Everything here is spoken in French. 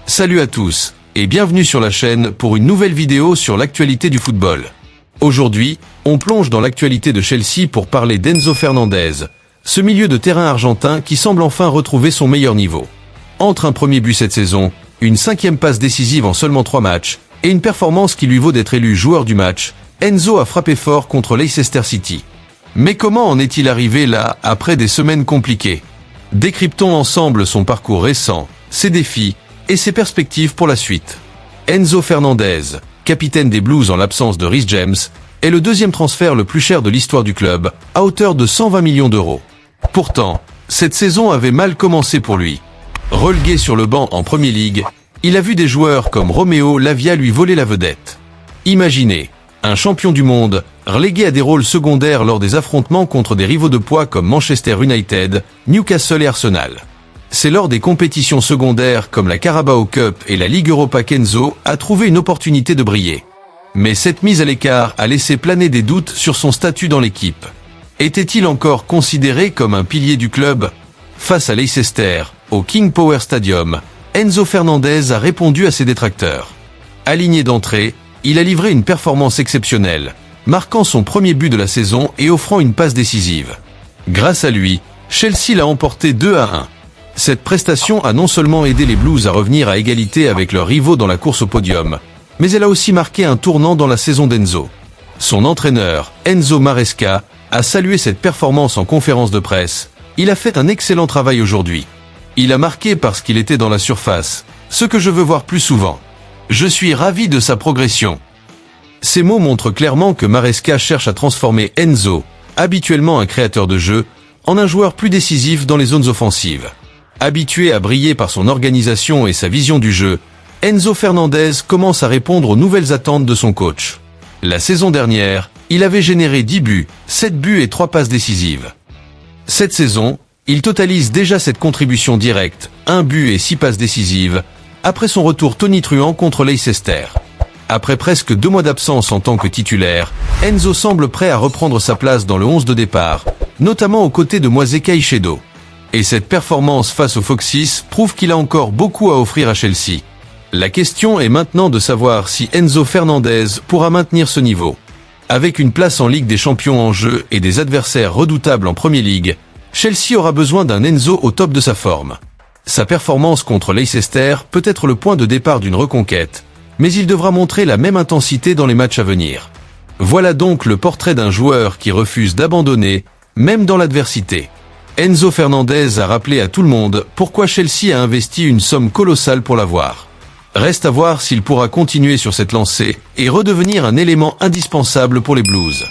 Salut à tous, et bienvenue sur la chaîne pour une nouvelle vidéo sur l'actualité du football. Aujourd'hui, on plonge dans l'actualité de Chelsea pour parler d'Enzo Fernandez, ce milieu de terrain argentin qui semble enfin retrouver son meilleur niveau. Entre un premier but cette saison, une 5e passe décisive en seulement 3 matchs, et une performance qui lui vaut d'être élu joueur du match, Enzo a frappé fort contre Leicester City. Mais comment en est-il arrivé là, après des semaines compliquées? Décryptons ensemble son parcours récent, ses défis, et ses perspectives pour la suite. Enzo Fernandez, capitaine des Blues en l'absence de Reece James, est le deuxième transfert le plus cher de l'histoire du club, à hauteur de 120 millions d'euros. Pourtant, cette saison avait mal commencé pour lui. Relégué sur le banc en Premier League, il a vu des joueurs comme Romeo Lavia lui voler la vedette. Imaginez, un champion du monde, relégué à des rôles secondaires lors des affrontements contre des rivaux de poids comme Manchester United, Newcastle et Arsenal. C'est lors des compétitions secondaires comme la Carabao Cup et la Ligue Europa qu'Enzo a trouvé une opportunité de briller. Mais cette mise à l'écart a laissé planer des doutes sur son statut dans l'équipe. Était-il encore considéré comme un pilier du club? Face à Leicester, au King Power Stadium, Enzo Fernandez a répondu à ses détracteurs. Aligné d'entrée, il a livré une performance exceptionnelle, marquant son premier but de la saison et offrant une passe décisive. Grâce à lui, Chelsea l'a emporté 2-1. Cette prestation a non seulement aidé les Blues à revenir à égalité avec leurs rivaux dans la course au podium, mais elle a aussi marqué un tournant dans la saison d'Enzo. Son entraîneur, Enzo Maresca, a salué cette performance en conférence de presse. Il a fait un excellent travail aujourd'hui. Il a marqué parce qu'il était dans la surface, ce que je veux voir plus souvent. Je suis ravi de sa progression. Ces mots montrent clairement que Maresca cherche à transformer Enzo, habituellement un créateur de jeu, en un joueur plus décisif dans les zones offensives. Habitué à briller par son organisation et sa vision du jeu, Enzo Fernandez commence à répondre aux nouvelles attentes de son coach. La saison dernière, il avait généré 10 buts, 7 buts et 3 passes décisives. Cette saison, il totalise déjà cette contribution directe, 1 but et 6 passes décisives, après son retour tonitruant contre Leicester. Après presque 2 mois d'absence en tant que titulaire, Enzo semble prêt à reprendre sa place dans le 11 de départ, notamment aux côtés de Moise Caicedo. Et cette performance face aux Foxes prouve qu'il a encore beaucoup à offrir à Chelsea. La question est maintenant de savoir si Enzo Fernandez pourra maintenir ce niveau. Avec une place en Ligue des Champions en jeu et des adversaires redoutables en Premier League, Chelsea aura besoin d'un Enzo au top de sa forme. Sa performance contre Leicester peut être le point de départ d'une reconquête, mais il devra montrer la même intensité dans les matchs à venir. Voilà donc le portrait d'un joueur qui refuse d'abandonner, même dans l'adversité. Enzo Fernandez a rappelé à tout le monde pourquoi Chelsea a investi une somme colossale pour l'avoir. Reste à voir s'il pourra continuer sur cette lancée et redevenir un élément indispensable pour les Blues.